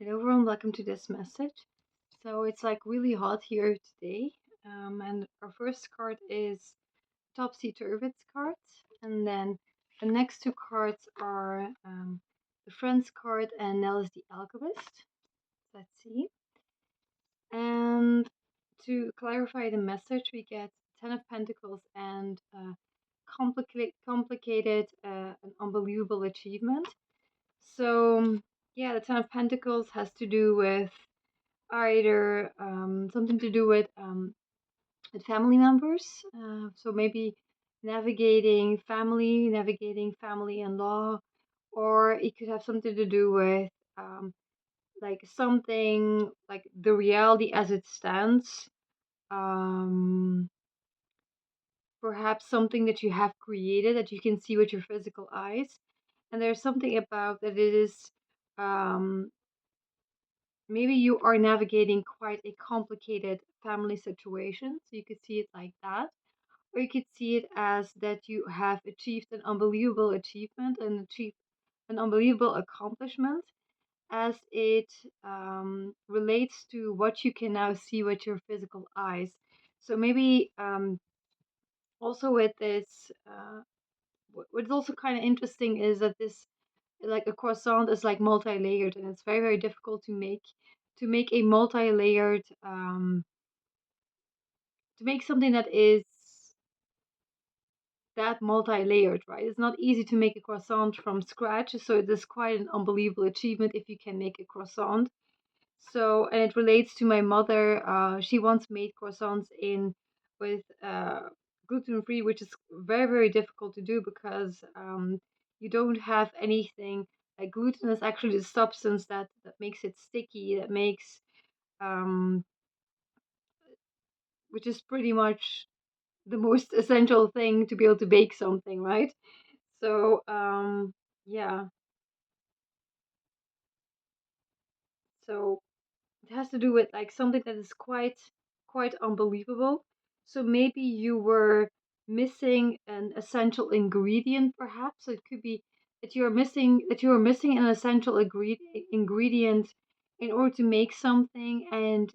Hello everyone, welcome to this message. So it's like really hot here today, and our first card is Topsy Turvets cards, and then the next two cards are the Friends card and Nell's the Alchemist. Let's see. And to clarify the message, we get Ten of Pentacles and complicated, an unbelievable achievement. So yeah, the Ten of Pentacles has to do with either something to do with family members. So maybe navigating family and law, or it could have something to do with like something like the reality as it stands. Um, Perhaps something that you have created that you can see with your physical eyes. And there's something about that it is um, maybe you are navigating quite a complicated family situation, so you could see it like that. Or you could see it as that you have achieved an unbelievable achievement and achieved an unbelievable accomplishment as it relates to what you can now see with your physical eyes. So maybe also with this, what's also kind of interesting is that this, like a croissant, is like multi-layered, and it's very very difficult to make a multi-layered to make something that is that multi-layered, right? It's not easy to make a croissant from scratch, so it is quite an unbelievable achievement if you can make a croissant. So, and it relates to my mother. She once made croissants in with gluten free, which is very very difficult to do because you don't have anything. Like gluten is actually the substance that makes it sticky, that makes um, which is pretty much the most essential thing to be able to bake something, right? So yeah, so it has to do with like something that is quite unbelievable. So maybe you were missing an essential ingredient, perhaps. So it could be that you are missing an essential ingredient in order to make something, and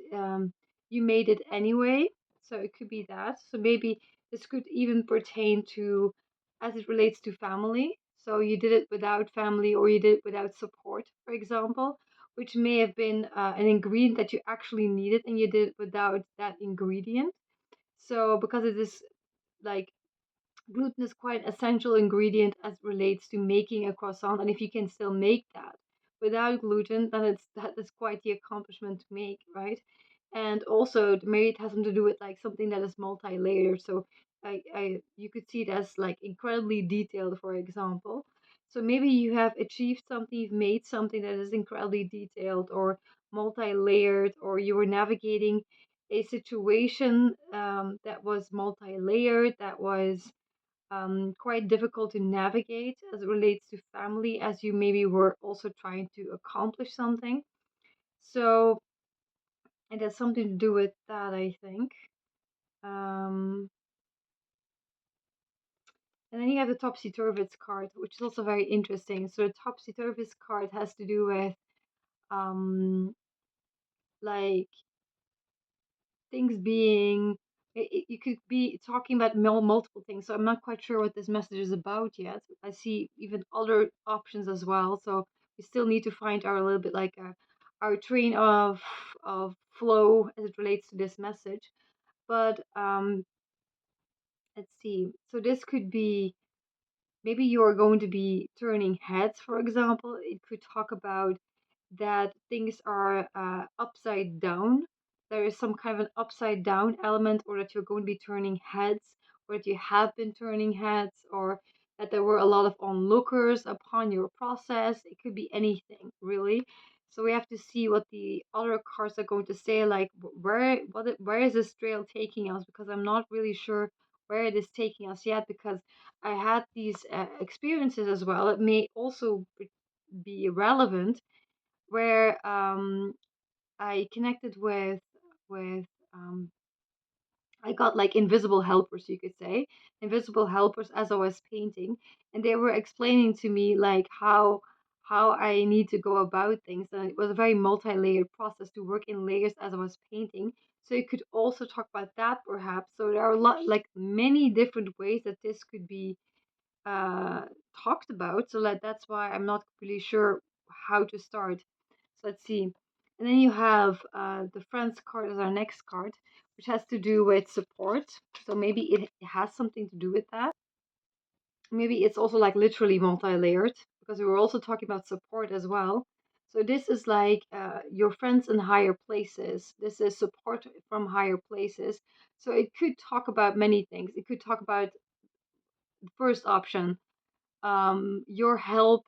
you made it anyway. So it could be that. So maybe this could even pertain to as it relates to family. So you did it without family, or you did it without support, for example, which may have been an ingredient that you actually needed and you did it without that ingredient. So, because it is like gluten is quite an essential ingredient as it relates to making a croissant, and if you can still make that without gluten, then that is quite the accomplishment to make, right? And also, maybe it has something to do with like something that is multi-layered. So, you could see it as like incredibly detailed, for example. So maybe you have achieved something, you've made something that is incredibly detailed or multi-layered, or you were navigating a situation that was multi-layered, that was quite difficult to navigate as it relates to family, as you maybe were also trying to accomplish something. So it has something to do with that, I think. Um, and then you have the Topsy Turvets card, which is also very interesting. So the Topsy Turvets card has to do with um, like things being. You could be talking about multiple things, so I'm not quite sure what this message is about yet. I see even other options as well, so we still need to find our little bit like our train of flow as it relates to this message. But let's see. So this could be maybe you are going to be turning heads, for example. It could talk about that things are upside down. There is some kind of an upside down element, or that you're going to be turning heads, or that you have been turning heads, or that there were a lot of onlookers upon your process. It could be anything, really. So we have to see what the other cards are going to say, like where is this trail taking us? Because I'm not really sure where it is taking us yet, because I had these experiences as well. It may also be relevant where I connected with I got like invisible helpers, you could say, invisible helpers as I was painting, and they were explaining to me like how I need to go about things. And it was a very multi-layered process to work in layers as I was painting. So you could also talk about that perhaps. So there are a lot, like many different ways that this could be uh, talked about. So like that's why I'm not really sure how to start. So let's see. And then you have the friends card as our next card, which has to do with support. So maybe it has something to do with that. Maybe it's also like literally multi-layered because we were also talking about support as well. So this is like your friends in higher places. This is support from higher places. So it could talk about many things. It could talk about the first option, your help,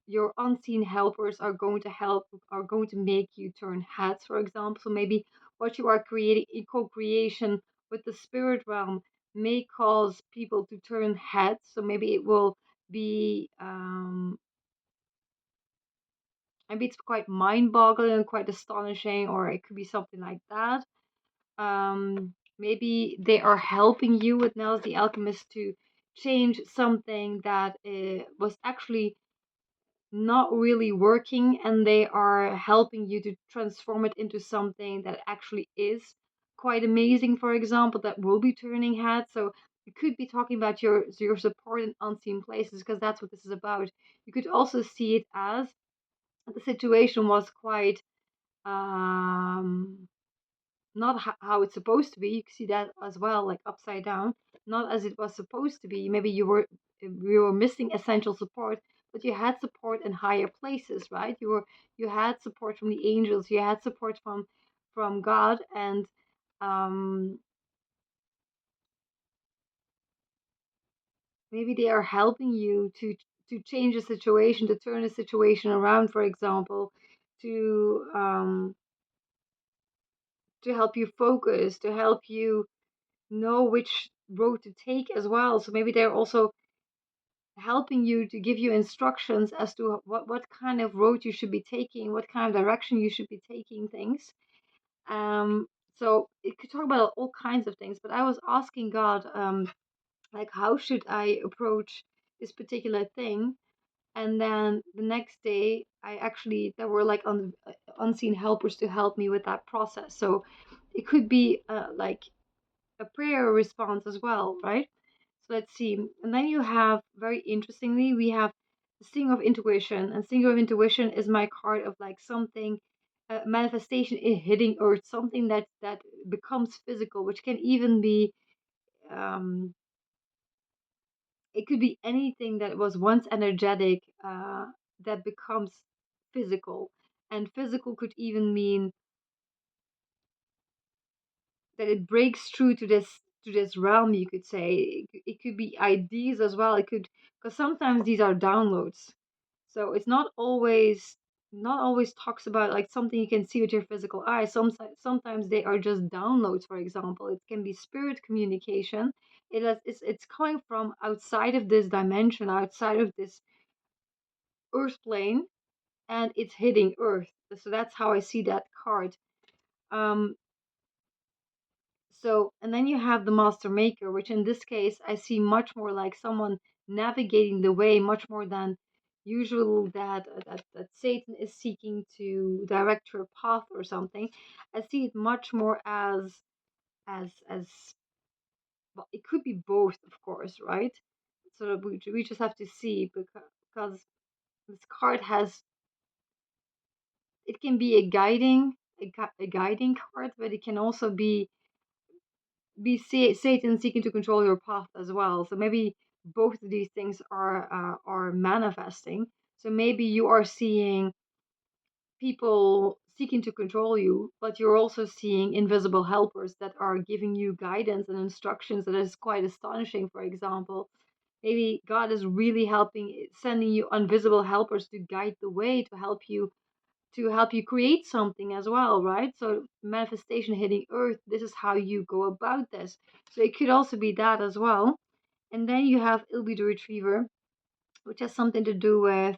your unseen helpers are going to help, are going to make you turn heads, for example. So maybe what you are creating in co-creation with the spirit realm may cause people to turn heads. So maybe it will be maybe it's quite mind-boggling and quite astonishing, or it could be something like that. Maybe they are helping you with Nels the Alchemist to change something that was actually not really working, and they are helping you to transform it into something that actually is quite amazing, for example, that will be turning heads. So you could be talking about your support in unseen places because that's what this is about. You could also see it as the situation was quite um not how it's supposed to be. You can see that as well, like upside down, not as it was supposed to be. Maybe you were missing essential support, but you had support in higher places, right? You had support from the angels, you had support from God, and um, maybe they are helping you to change a situation, to turn a situation around, for example, to to help you focus, to help you know which road to take as well. So maybe they're also helping you to give you instructions as to what kind of road you should be taking, what kind of direction you should be taking things. So it could talk about all kinds of things, but I was asking God, like, how should I approach this particular thing? And then the next day, I actually, there were like unseen helpers to help me with that process. So it could be like a prayer response as well, right? So let's see. And then you have, very interestingly, we have the Sting of Intuition. And Sting of Intuition is my card of like something, manifestation hitting earth, something that becomes physical, which can even be, um, it could be anything that was once energetic that becomes physical. And physical could even mean that it breaks through to this realm, you could say. It could be ideas as well. It could, because sometimes these are downloads, so it's not always talks about like something you can see with your physical eye. Sometimes they are just downloads. For example, it can be spirit communication. It's coming from outside of this dimension, outside of this earth plane, and it's hitting earth. So that's how I see that card. um So, and then you have the master maker, which in this case I see much more like someone navigating the way, much more than usual that Satan is seeking to direct your path or something. I see it much more as well, it could be both, of course, right? So we just have to see, because this card has, it can be a guiding card, but it can also be Satan seeking to control your path as well. So maybe both of these things are manifesting. So maybe you are seeing people seeking to control you, but you're also seeing invisible helpers that are giving you guidance and instructions that is quite astonishing. For example, maybe God is really helping, sending you invisible helpers to guide the way, to help you create something as well, right? So manifestation hitting earth, this is how you go about this. So it could also be that as well. And then you have Ilby the Retriever, which has something to do with,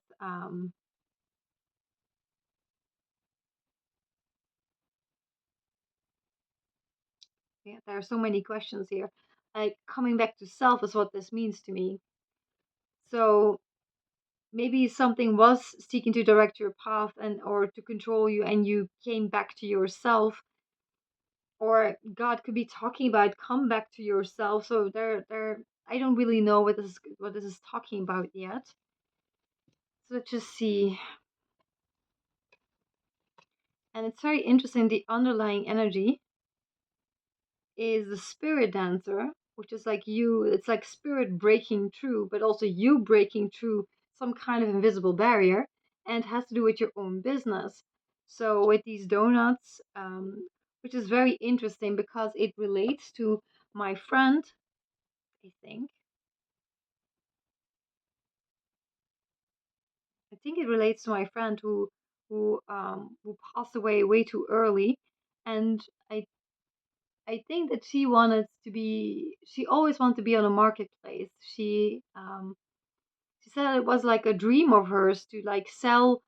yeah, there are so many questions here. Like coming back to self is what this means to me. So maybe something was seeking to direct your path and or to control you, and you came back to yourself, or God could be talking about come back to yourself. So there I don't really know what this is talking about yet. So let's just see. And it's very interesting, the underlying energy is the spirit dancer, which is like you, it's like spirit breaking through, but also you breaking through some kind of invisible barrier, and it has to do with your own business. So with these donuts, which is very interesting because it relates to my friend, I think. I think it relates to my friend who passed away way too early, and I I think that she always wanted to be on a marketplace. She said it was like a dream of hers to like sell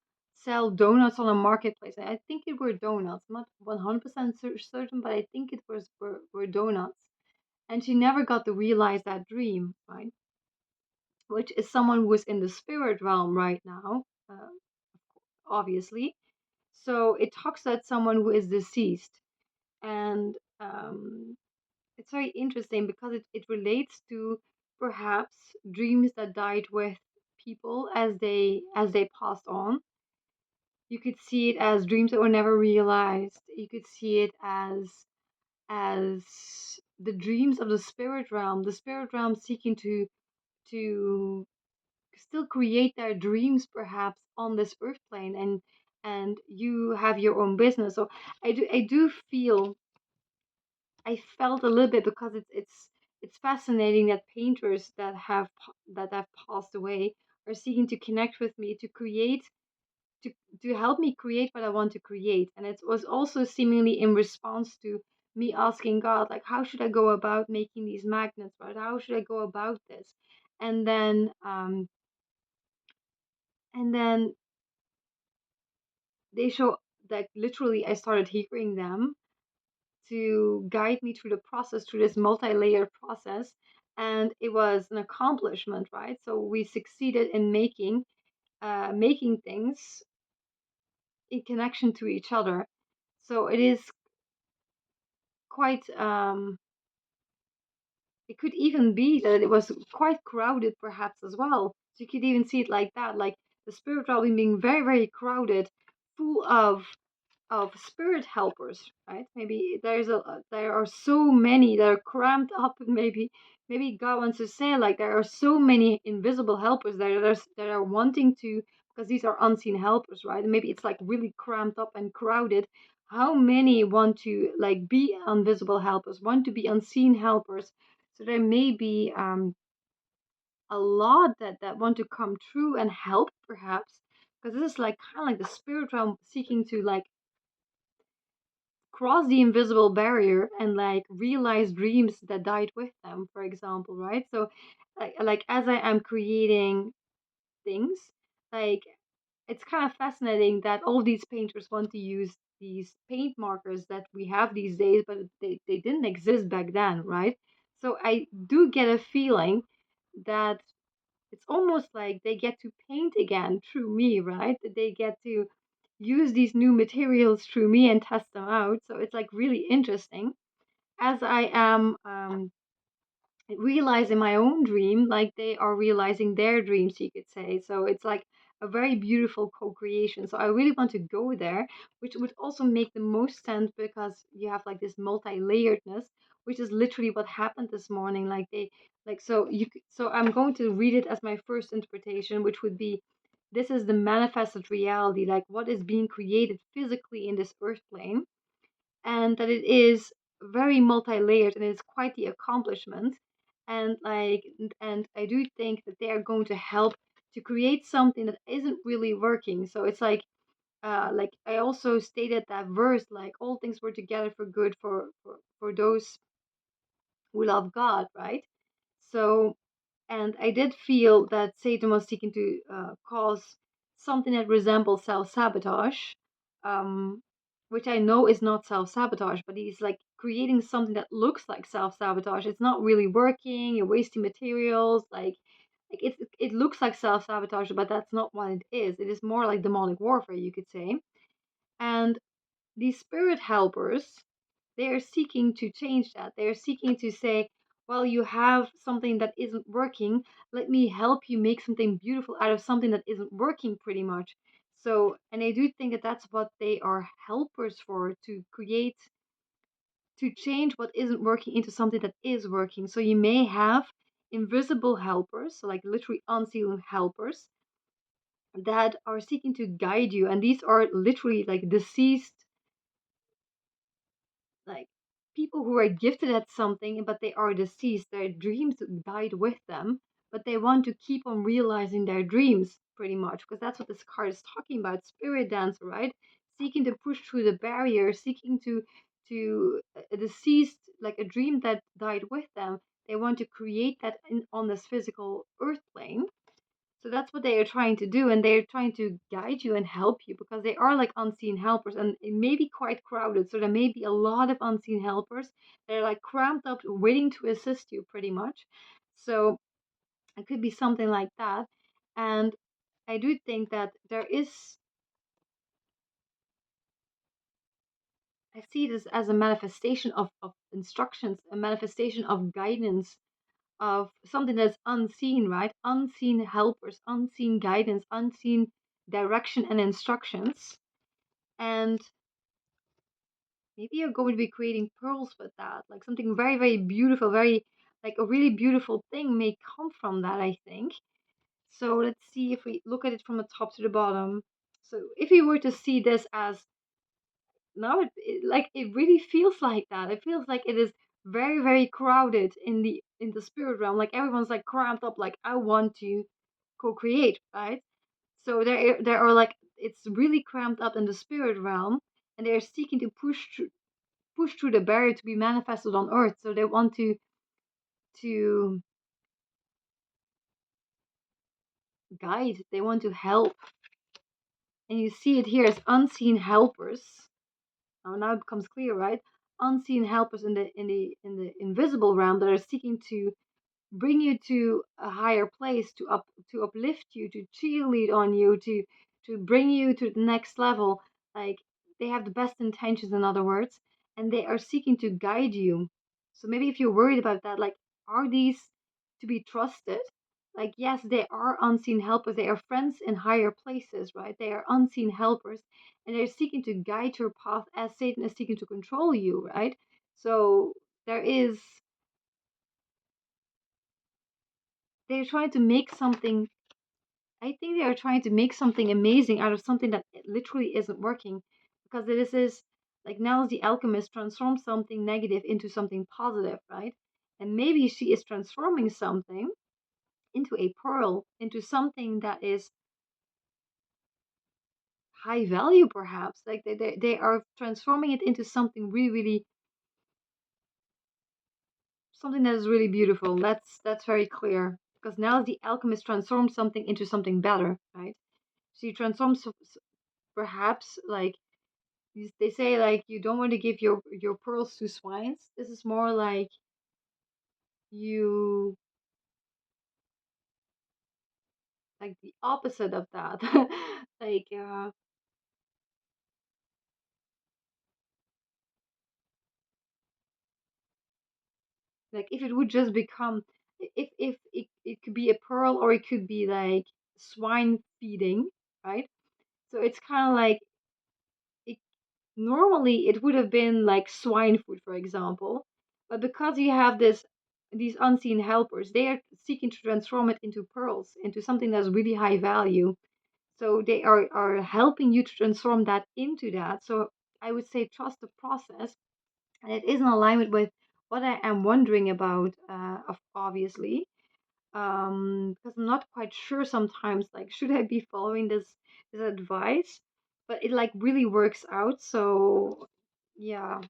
donuts on a marketplace. And I think it were donuts. I'm not 100% certain, but I think it were donuts. And she never got to realize that dream, right? Which is someone who is in the spirit realm right now, obviously. So it talks about someone who is deceased, and it's very interesting because it relates to perhaps dreams that died with people as they passed on. You could see it as dreams that were never realized. You could see it as the dreams of the spirit realm seeking to still create their dreams perhaps on this earth plane, and you have your own business. So I do feel I felt a little bit because it's fascinating that painters that have passed away are seeking to connect with me to create to to help me create what I want to create. And it was also seemingly in response to me asking God, like, how should I go about making these magnets, right? How should I go about this? And then they show, like, literally I started hearing them to guide me through the process, through this multi-layered process. And it was an accomplishment, right? So we succeeded in making things in connection to each other. So it is quite it could even be that it was quite crowded perhaps as well. So you could even see it like that, like the spirit realm being very, very crowded, full of spirit helpers, right? Maybe there are so many that are cramped up. Maybe God wants to say, like, there are so many invisible helpers there that are wanting to, because these are unseen helpers, right? And maybe it's like really cramped up and crowded. How many want to like be invisible helpers, want to be unseen helpers? So there may be a lot that want to come true and help perhaps, because this is like kind of like the spirit realm seeking to like cross the invisible barrier and like realize dreams that died with them, for example, right? So like as I am creating things, like it's kind of fascinating that all these painters want to use these paint markers that we have these days, but they didn't exist back then, right? So I do get a feeling that it's almost like they get to paint again through me, right? That they get to use these new materials through me and test them out. So it's like really interesting as I am realizing my own dream, like they are realizing their dreams, you could say. So it's like a very beautiful co-creation. So I really want to go there, which would also make the most sense because you have like this multi-layeredness, which is literally what happened this morning. Like they like so you so I'm going to read it as my first interpretation, which would be this is the manifested reality, like what is being created physically in this earth plane, and that it is very multi-layered and it's quite the accomplishment. And like and I do think that they are going to help to create something that isn't really working. So it's like I also stated that verse, like all things work together for good for those who love God, right? So, and I did feel that Satan was seeking to cause something that resembles self sabotage, um, which I know is not self sabotage, but he's like creating something that looks like self sabotage. It's not really working, you're wasting materials, like Like it looks like self-sabotage, but that's not what it is. It is more like demonic warfare, you could say. And these spirit helpers, they are seeking to change that. They are seeking to say, well, you have something that isn't working. Let me help you make something beautiful out of something that isn't working, pretty much. So, and I do think that that's what they are helpers for, to create, to change what isn't working into something that is working. So you may have invisible helpers, so like literally unseen helpers, that are seeking to guide you. And these are literally like deceased, like people who are gifted at something, but they are deceased. Their dreams died with them, but they want to keep on realizing their dreams, pretty much, because that's what this card is talking about. Spirit dancer, right? Seeking to push through the barrier, seeking to a deceased, like a dream that died with them. They want to create that on this physical earth plane. So that's what they are trying to do, and they're trying to guide you and help you, because they are like unseen helpers, and it may be quite crowded. So there may be a lot of unseen helpers that are like cramped up, waiting to assist you, pretty much. So it could be something like that. And I do think that there is, I see this as a manifestation of instructions, a manifestation of guidance, of something that's unseen, right? Unseen helpers, unseen guidance, unseen direction and instructions. And maybe you're going to be creating pearls with that. Like something very, very beautiful, very, like a really beautiful thing may come from that, I think. So let's see if we look at it from the top to the bottom. So if you were to see this as, now like it really feels like that. It feels like it is very, very crowded in the spirit realm. Like everyone's like cramped up, like I want to co-create, right? So there are like, it's really cramped up in the spirit realm, and they're seeking to push through the barrier to be manifested on earth. So they want to guide, they want to help. And you see it here as unseen helpers. Now it becomes clear, right? Unseen helpers in the invisible realm that are seeking to bring you to a higher place, to uplift you, to cheerlead on you, to bring you to the next level. Like they have the best intentions, in other words, and they are seeking to guide you. So maybe if you're worried about that, like, are these to be trusted? Like, yes, they are unseen helpers. They are friends in higher places, right? They are unseen helpers, and they're seeking to guide your path as Satan is seeking to control you, right? So there is, they're trying to make something, I think they are trying to make something amazing out of something that literally isn't working. Because this is like, Nels the alchemist transforms something negative into something positive, right? And maybe she is transforming something into a pearl, into something that is high value, perhaps. Like they are transforming it into something really, really, something that is really beautiful. That's very clear. Because now the alchemist transforms something into something better, right? She transforms, perhaps, like, they say, like, you don't want to give your pearls to swines. This is more like, you, like the opposite of that. Like, like if it would just become, if it could be a pearl, or it could be like swine feeding, right? So it's kind of like, it, normally it would have been like swine food, for example, but because you have these unseen helpers, they are seeking to transform it into pearls, into something that's really high value. So they are helping you to transform that into that. So I would say trust the process, and it is in alignment with what I am wondering about, obviously, because I'm not quite sure sometimes, like, should I be following this advice, but it like really works out. So yeah,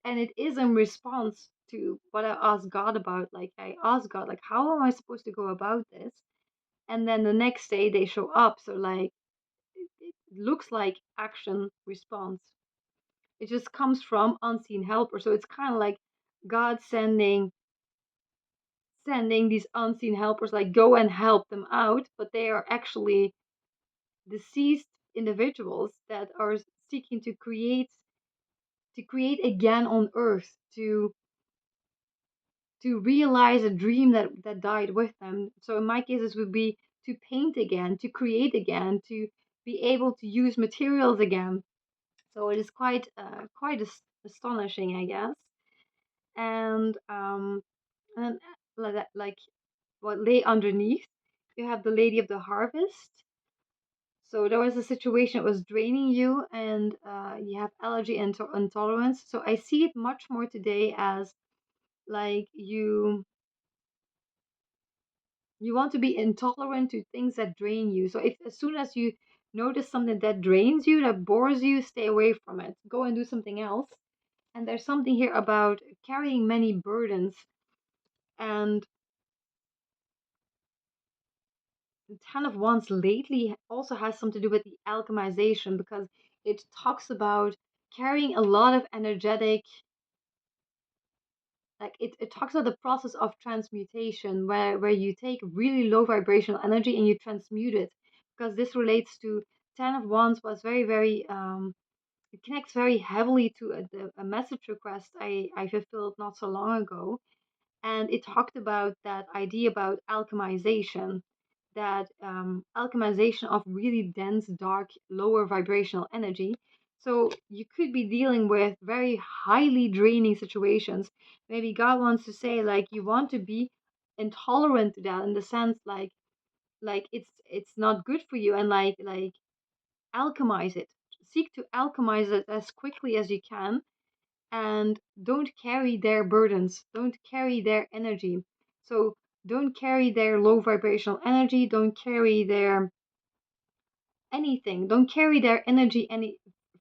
and it is in response to what I asked God about. Like, I asked God, like, how am I supposed to go about this? And then the next day they show up. So like, it looks like action response. It just comes from unseen helper. So it's kind of like God sending these unseen helpers, like go and help them out, but they are actually deceased individuals that are seeking to create again on earth, to realize a dream that died with them. So in my case, this would be to paint again, to create again, to be able to use materials again. So it is quite astonishing, I guess. And like what lay underneath, you have the Lady of the Harvest. So there was a situation that was draining you, and you have allergy and intolerance. So I see it much more today as like you want to be intolerant to things that drain you. So if as soon as you notice something that drains you, that bores you, stay away from it. Go and do something else. And there's something here about carrying many burdens. And the Ten of Wands lately also has something to do with the alchemization, because it talks about carrying a lot of energetic, like it talks about the process of transmutation, where you take really low vibrational energy and you transmute it, because this relates to Ten of Wands was very it connects very heavily to a message request I fulfilled not so long ago, and it talked about that idea about alchemization, that alchemization of really dense, dark, lower vibrational energy. So you could be dealing with very highly draining situations. Maybe God wants to say, like, you want to be intolerant to that, in the sense like it's not good for you, and like alchemize it. Seek to alchemize it as quickly as you can, and don't carry their burdens, don't carry their energy. So don't carry their low vibrational energy, don't carry their anything, don't carry their energy any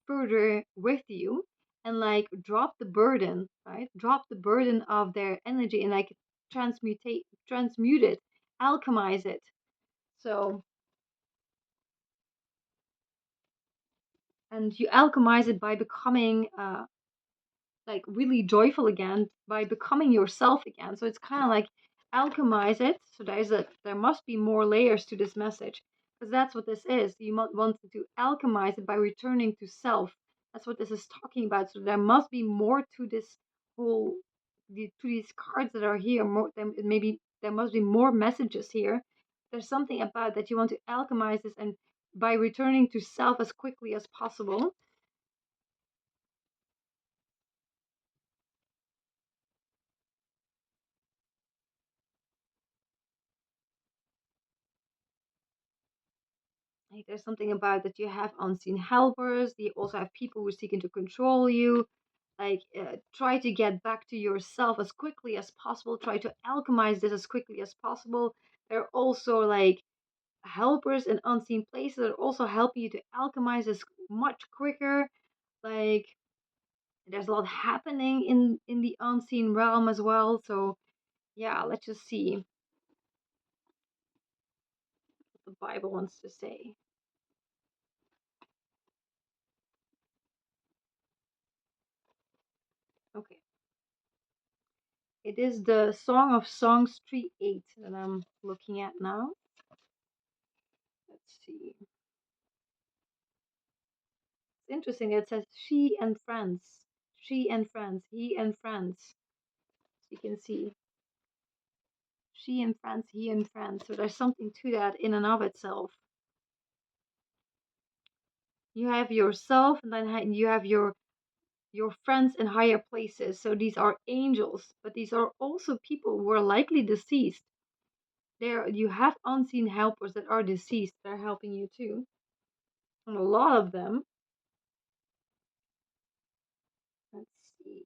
further with you, and like drop the burden, right? Drop the burden of their energy and like transmute it, alchemize it. So, and you alchemize it by becoming like really joyful again, by becoming yourself again. So it's kind of like alchemize it. So there must be more layers to this message, because that's what this is. You might want to alchemize it by returning to self. That's what this is talking about. So there must be more to this whole to these cards that are here. More maybe there must be more messages here. There's something about that you want to alchemize this, and by returning to self as quickly as possible. Like there's something about that you have unseen helpers. You also have people who are seeking to control you. Like try to get back to yourself as quickly as possible. Try to alchemize this as quickly as possible. There are also like helpers in unseen places that are also helping you to alchemize this much quicker. Like there's a lot happening in the unseen realm as well. So yeah, let's just see what the Bible wants to say. Okay. It is the Song of Songs 3:8 that I'm looking at now. Let's see. It's interesting. It says she and friends. She and friends. He and friends. So you can see she and friends, he and friends. So there's something to that in and of itself. You have yourself, and then you have your friends in higher places. So these are angels, but these are also people who are likely deceased. There you have unseen helpers that are deceased. They're helping you too. And a lot of them. Let's see.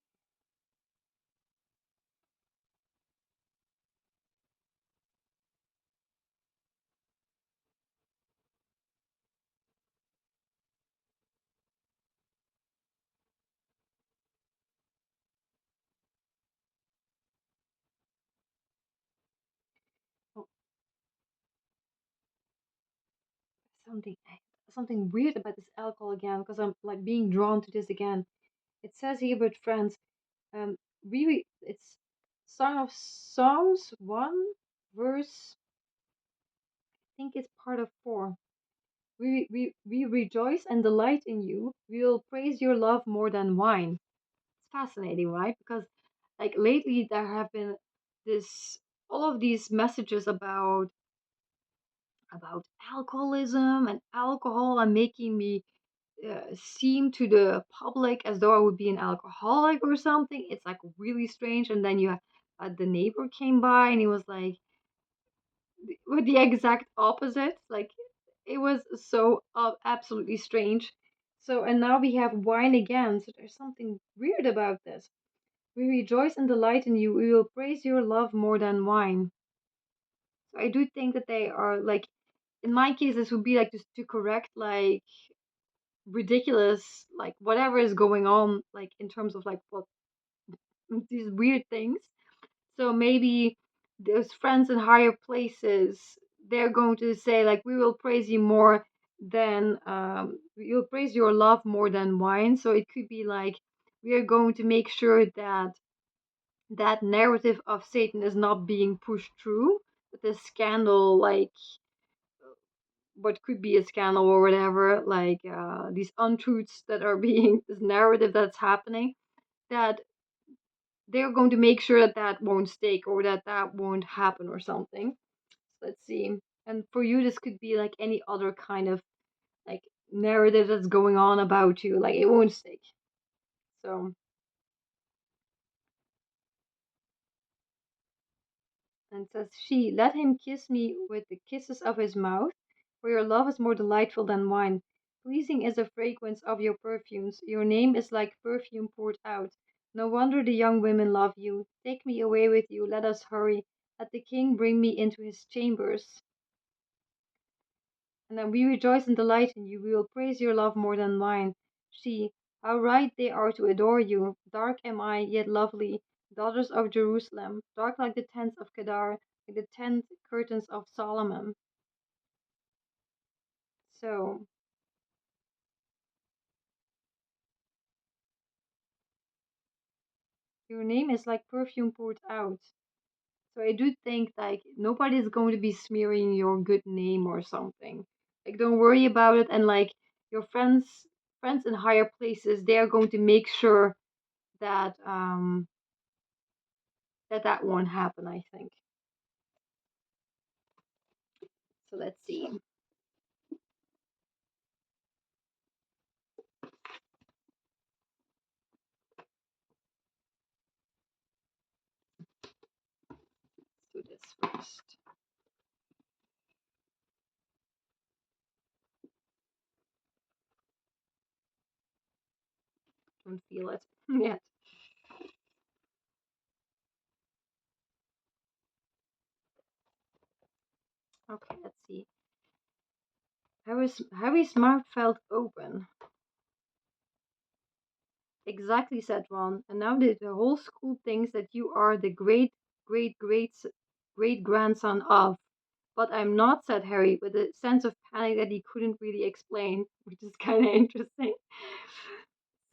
Oh, something something weird about this alcohol again, because I'm like being drawn to this again. It says here about friends. Really, it's Song of Songs 1, verse, I think it's part of 4. We rejoice and delight in you. We will praise your love more than wine. It's fascinating, right? Because like lately there have been this all of these messages about alcoholism and alcohol and making me seem to the public as though I would be an alcoholic or something. It's like really strange. And then the neighbor came by and he was like with the exact opposite. Like it was so absolutely strange. So and now we have wine again. So there's something weird about this. We rejoice and delight in you. We will praise your love more than wine. So I do think that they are like in my case this would be like just to correct like ridiculous like whatever is going on like in terms of like what these weird things. So maybe those friends in higher places they're going to say like we will praise you more than we will praise your love more than wine. So it could be like we are going to make sure that that narrative of Satan is not being pushed through. But the scandal like what could be a scandal or whatever, like these untruths that are being this narrative that's happening, that they're going to make sure that that won't stick or that that won't happen or something. Let's see. And for you, this could be like any other kind of like narrative that's going on about you, like it won't stick. So, and says she, let him kiss me with the kisses of his mouth, for your love is more delightful than wine. Pleasing is the fragrance of your perfumes. Your name is like perfume poured out. No wonder the young women love you. Take me away with you. Let us hurry. Let the king bring me into his chambers. And then we rejoice and delight in you. We will praise your love more than wine. She, how right they are to adore you. Dark am I, yet lovely. Daughters of Jerusalem, dark like the tents of Kedar, like the tent curtains of Solomon. So, your name is like perfume poured out. So I do think like nobody's going to be smearing your good name or something. Like don't worry about it and like your friends in higher places, they are going to make sure that that won't happen, I think. So let's see. Let's do this first. Don't feel it yet. Okay, let's see. Harry's mouth felt open. Exactly, said Ron. And now the whole school thinks that you are the great grandson of. But I'm not, said Harry, with a sense of panic that he couldn't really explain, which is kind of interesting.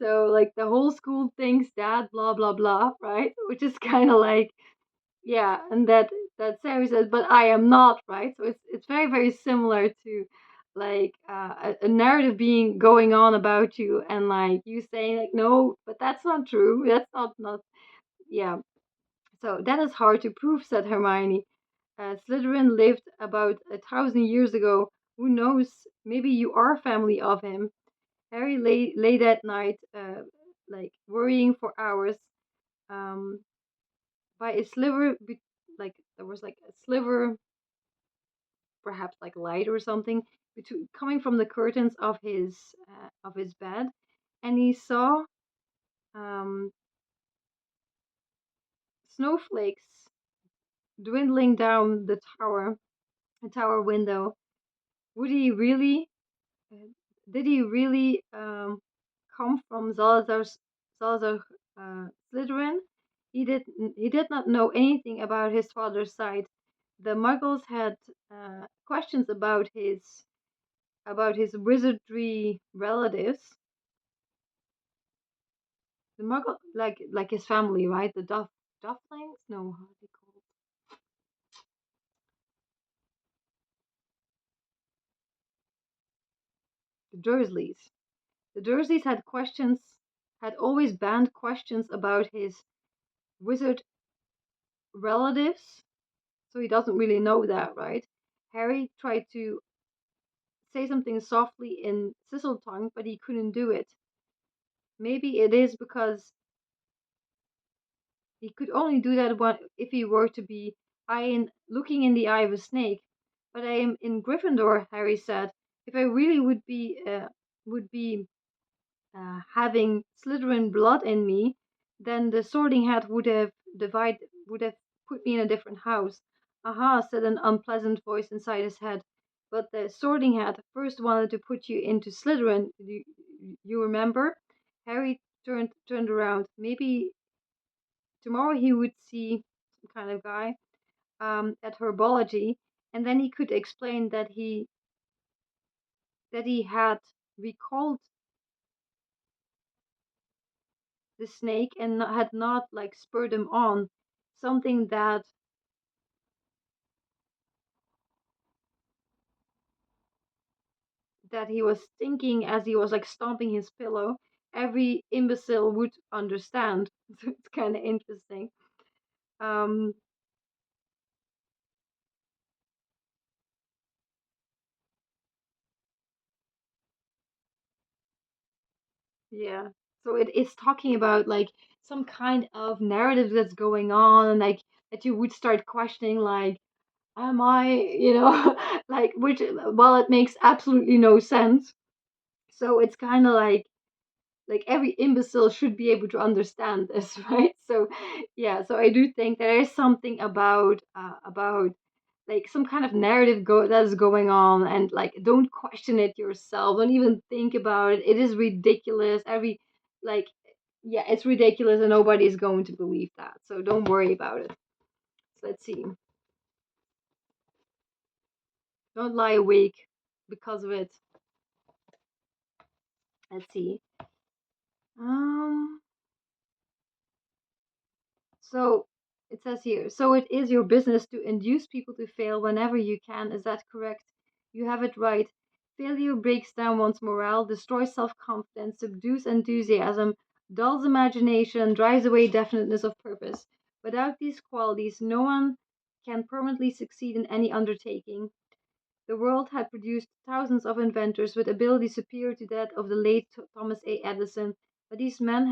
So, like, the whole school thinks that, blah, blah, blah, right? Which is kind of like, yeah, and that Sarah says, but I am not, right? So it's very very similar to like a narrative being going on about you and like you saying like no, but that's not true. That's not yeah. So that is hard to prove, said Hermione. Slytherin lived about 1,000 years ago. Who knows? Maybe you are family of him. Harry lay that night, like worrying for hours. Um, by a sliver, like there was like a sliver, perhaps like light or something, between, coming from the curtains of his bed, and he saw um, snowflakes dwindling down the tower window. Would he really? uh, Did he really come from Salazar Slytherin? He did not know anything about his father's side. The Muggles had questions about his wizardry relatives. The Muggle, like his family, right? The Dufflings? No, how are they called? The Dursleys. The Dursleys had always banned questions about his wizard relatives, so he doesn't really know that, right? Harry tried to say something softly in Tongue, but he couldn't do it. Maybe it is because he could only do that if he were to be looking in the eye of a snake. But I am in Gryffindor, Harry said. If I really would be having Slytherin blood in me, then the Sorting Hat would have put me in a different house. Aha, said an unpleasant voice inside his head. But the Sorting Hat first wanted to put you into Slytherin. You remember? Harry turned around. Maybe tomorrow he would see some kind of guy at herbology, and then he could explain that he had recalled the snake and had not like spurred him on, something that he was thinking as he was like stomping his pillow. Every imbecile would understand. So it's kind of interesting. Um, yeah. So it is talking about like some kind of narrative that's going on, and like that you would start questioning, like, am I, like, which, well, it makes absolutely no sense. So it's kind of like every imbecile should be able to understand this, right? So yeah, so I do think there is something about like some kind of narrative that is going on, and like don't question it yourself, don't even think about it. It is ridiculous. Like yeah, it's ridiculous, and nobody is going to believe that, so don't worry about it. So let's see. Don't lie awake because of it. Let's see. um So it says here, so it is your business to induce people to fail whenever you can. Is that correct? You have it right. Failure breaks down one's morale, destroys self confidence, subdues enthusiasm, dulls imagination, and drives away definiteness of purpose. Without these qualities, no one can permanently succeed in any undertaking. The world had produced thousands of inventors with ability superior to that of the late Thomas A. Edison, but these men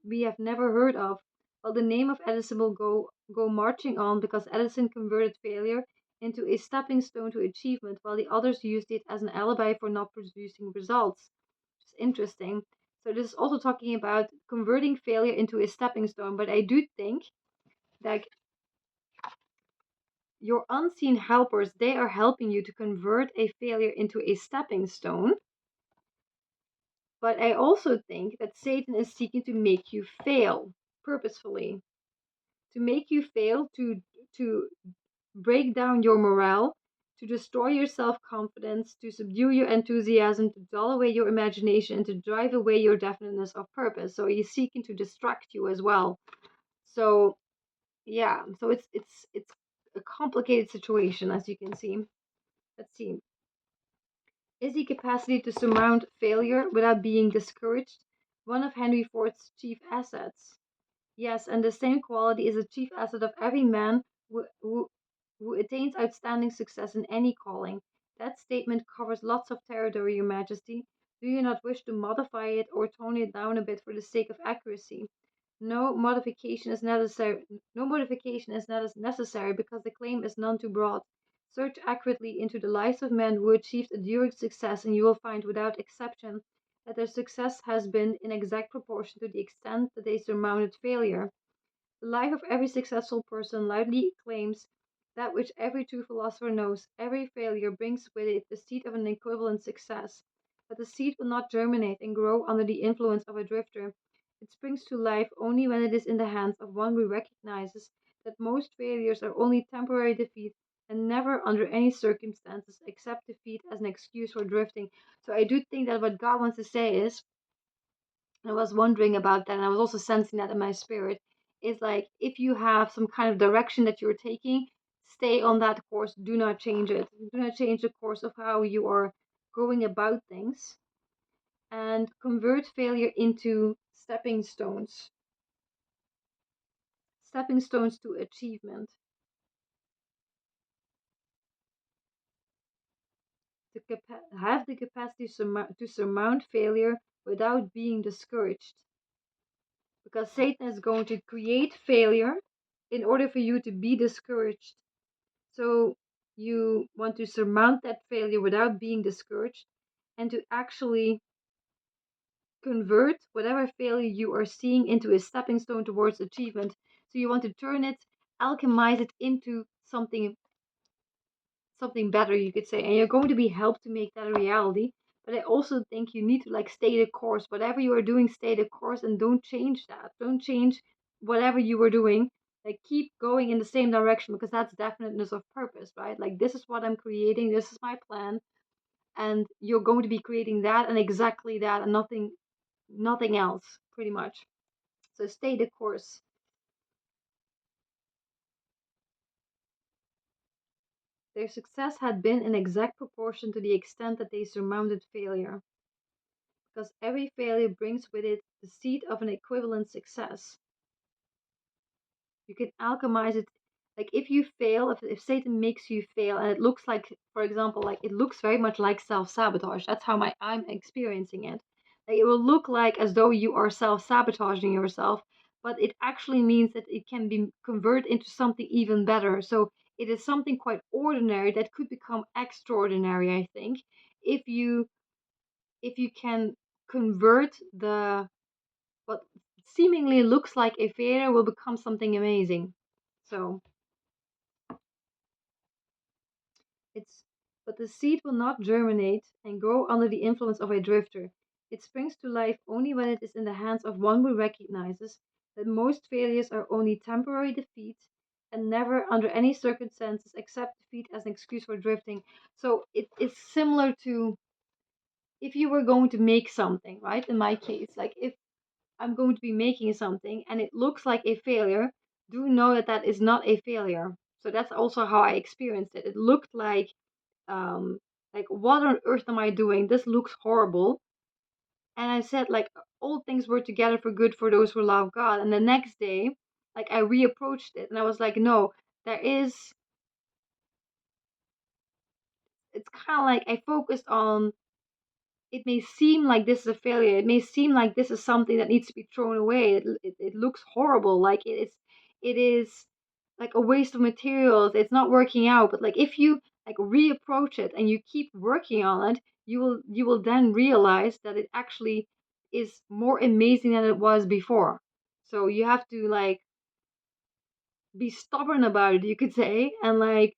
we have never heard of. While the name of Edison will go marching on because Edison converted failure into a stepping stone to achievement, while the others used it as an alibi for not producing results. It's interesting. So this is also talking about converting failure into a stepping stone, but I do think that your unseen helpers, they are helping you to convert a failure into a stepping stone. But I also think that Satan is seeking to make you fail purposefully, to make you fail, to break down your morale, to destroy your self-confidence, to subdue your enthusiasm, to dull away your imagination, and to drive away your definiteness of purpose. So he's seeking to distract you as well. So yeah, so it's a complicated situation, as you can see. Let's see. Is the capacity to surmount failure without being discouraged one of Henry Ford's chief assets? Yes, and the same quality is a chief asset of every man who attains outstanding success in any calling. That statement covers lots of territory, Your Majesty. Do you not wish to modify it or tone it down a bit for the sake of accuracy? No modification is necessary. No modification is not as necessary because the claim is none too broad. Search accurately into the lives of men who achieved enduring success, and you will find without exception that their success has been in exact proportion to the extent that they surmounted failure. The life of every successful person loudly claims that which every true philosopher knows: every failure brings with it the seed of an equivalent success. But the seed will not germinate and grow under the influence of a drifter. It springs to life only when it is in the hands of one who recognizes that most failures are only temporary defeat and never under any circumstances accept defeat as an excuse for drifting. So I do think that what God wants to say is, I was wondering about that, and I was also sensing that in my spirit, is like if you have some kind of direction that you're taking, stay on that course. Do not change it. Do not change the course of how you are going about things, and convert failure into stepping stones to achievement. Have the capacity to surmount failure without being discouraged, because Satan is going to create failure in order for you to be discouraged. So you want to surmount that failure without being discouraged, and to actually convert whatever failure you are seeing into a stepping stone towards achievement. So you want to turn it, alchemize it into something better, you could say, and you're going to be helped to make that a reality. But I also think you need to like stay the course. Whatever you are doing, stay the course, and don't change that. Don't change whatever you were doing. Like keep going in the same direction, because that's definiteness of purpose, right? Like this is what I'm creating, this is my plan, and you're going to be creating that and exactly that, and nothing else, pretty much. So stay the course. Their success had been in exact proportion to the extent that they surmounted failure, because every failure brings with it the seed of an equivalent success. You can alchemize it. Like if you fail, if Satan makes you fail, and it looks like, for example, like it looks very much like self-sabotage. That's how I'm experiencing it. Like it will look like as though you are self-sabotaging yourself, but it actually means that it can be converted into something even better. So it is something quite ordinary that could become extraordinary, I think, if you can convert the what seemingly looks like a failure will become something amazing. So it's but the seed will not germinate and grow under the influence of a drifter. It springs to life only when it is in the hands of one who recognizes that most failures are only temporary defeats and never under any circumstances accept defeat as an excuse for drifting. So it is similar to if you were going to make something, right? In my case, like if I'm going to be making something and it looks like a failure, do know that that is not a failure. So that's also how I experienced it. It looked like what on earth am I doing? This looks horrible. And I said like all things work together for good for those who love God. And the next day, like I reapproached it and I was like, no, there is. It's kind of like I focused on it may seem like this is a failure. It may seem like this is something that needs to be thrown away. It looks horrible. Like it is like a waste of materials. It's not working out. But like if you like reapproach it and you keep working on it, you will then realize that it actually is more amazing than it was before. So you have to like be stubborn about it, you could say, and like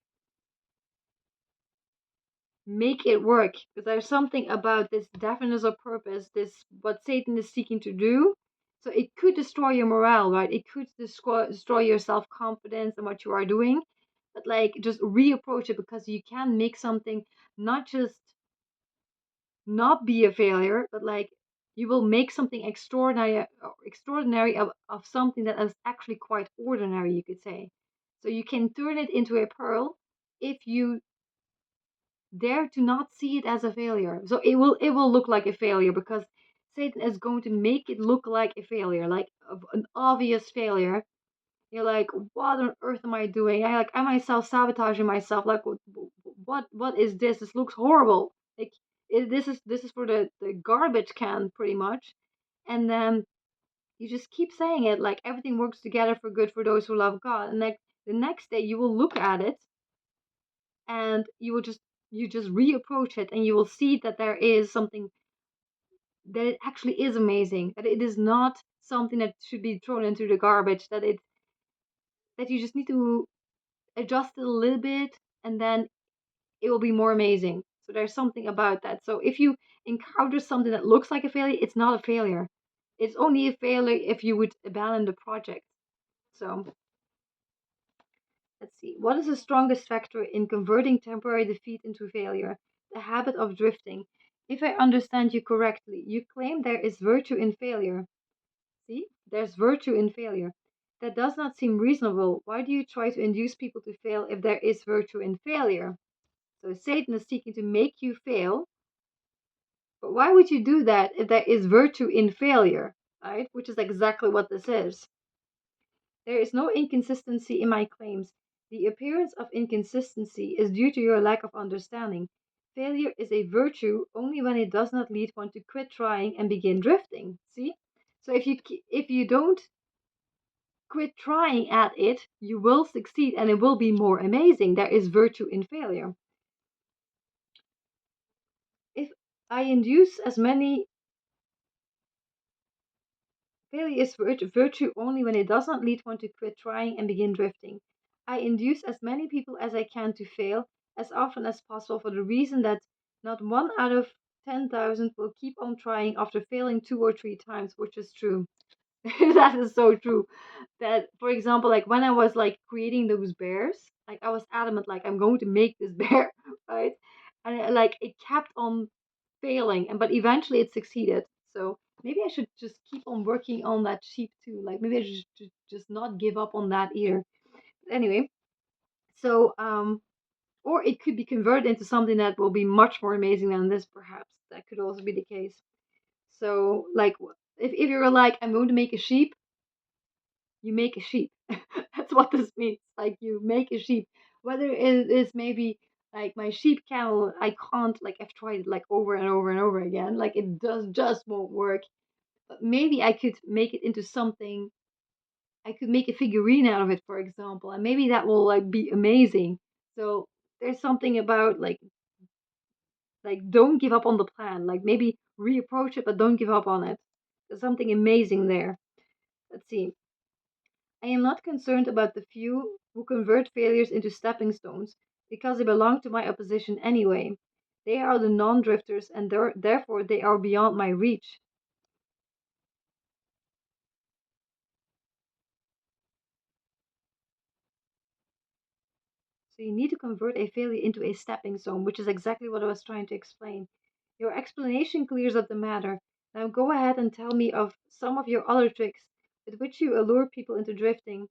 make it work, because there's something about this deafness of purpose, this what Satan is seeking to do. So it could destroy your morale, right? It could destroy your self-confidence and what you are doing. But like just reapproach it, because you can make something not just not be a failure, but like you will make something extraordinary of something that is actually quite ordinary, you could say. So you can turn it into a pearl if you dare to not see it as a failure. So it will look like a failure, because Satan is going to make it look like a failure, like an obvious failure. You're like, what on earth am I doing? Am I self-sabotaging myself? Like what is this? This looks horrible. Like this is for the garbage can, pretty much. And then you just keep saying it, like everything works together for good for those who love God. And like the next day you will look at it and you just reapproach it, and you will see that there is something, that it actually is amazing, that it is not something that should be thrown into the garbage, that you just need to adjust it a little bit, and then it will be more amazing. So there's something about that. So if you encounter something that looks like a failure, it's not a failure. It's only a failure if you would abandon the project. So let's see. What is the strongest factor in converting temporary defeat into failure? The habit of drifting. If I understand you correctly, you claim there is virtue in failure. See? There's virtue in failure. That does not seem reasonable. Why do you try to induce people to fail if there is virtue in failure? So Satan is seeking to make you fail, but why would you do that if there is virtue in failure, right? Which is exactly what this is. There is no inconsistency in my claims. The appearance of inconsistency is due to your lack of understanding. Failure is a virtue only when it does not lead one to quit trying and begin drifting. See? So if you don't quit trying at it, you will succeed and it will be more amazing. There is virtue in failure. If I induce as many Failure is virtue only when it does not lead one to quit trying and begin drifting. I induce as many people as I can to fail as often as possible for the reason that not one out of 10,000 will keep on trying after failing two or three times, which is true. That is so true. That, for example, like when I was like creating those bears, like I was adamant, like I'm going to make this bear, right? And like it kept on failing, and but eventually it succeeded. So maybe I should just keep on working on that sheep too. Like maybe I should just not give up on that either. Anyway, so or it could be converted into something that will be much more amazing than this. Perhaps that could also be the case. So like if you're like I'm going to make a sheep, you make a sheep. That's what this means. Like you make a sheep. Whether it is maybe like my sheep kennel, I can't like I've tried it like over and over and over again. Like it does just won't work. But maybe I could make it into something. I could make a figurine out of it, for example, and maybe that will like be amazing. So there's something about like don't give up on the plan. Like maybe reapproach it, but don't give up on it. There's something amazing there. Let's see. I am not concerned about the few who convert failures into stepping stones, because they belong to my opposition anyway. They are the non drifters, and therefore they are beyond my reach. So you need to convert a failure into a stepping stone, which is exactly what I was trying to explain. Your explanation clears up the matter. Now go ahead and tell me of some of your other tricks with which you allure people into drifting.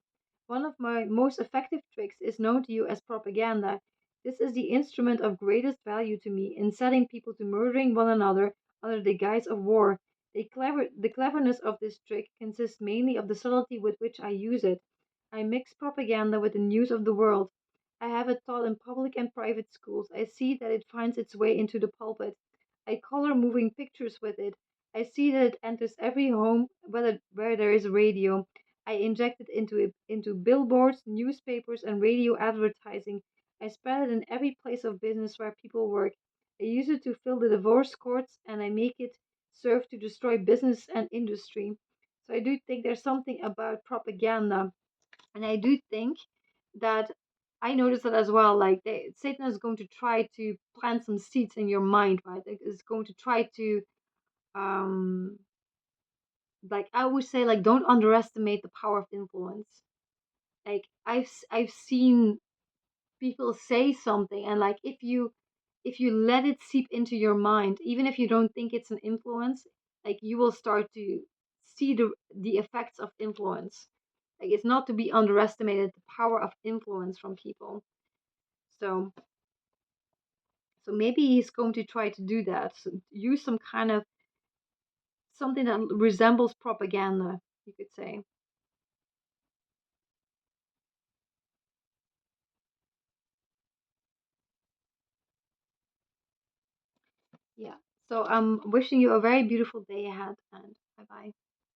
One of my most effective tricks is known to you as propaganda. This is the instrument of greatest value to me in setting people to murdering one another under the guise of war. The cleverness of this trick consists mainly of the subtlety with which I use it. I mix propaganda with the news of the world. I have it taught in public and private schools. I see that it finds its way into the pulpit. I color moving pictures with it. I see that it enters every home, where there is a radio. I inject it into billboards, newspapers, and radio advertising. I spread it in every place of business where people work. I use it to fill the divorce courts, and I make it serve to destroy business and industry. So I do think there's something about propaganda, and I do think that I noticed that as well. Like Satan is going to try to plant some seeds in your mind, right? It is going to try to um like I would say like don't underestimate the power of influence. Like I've seen people say something, and like if you let it seep into your mind, even if you don't think it's an influence, like you will start to see the effects of influence. Like it's not to be underestimated, the power of influence from people. So so maybe he's going to try to do that. So use some kind of something that resembles propaganda, you could say. Yeah. So I'm wishing you a very beautiful day ahead, and bye bye.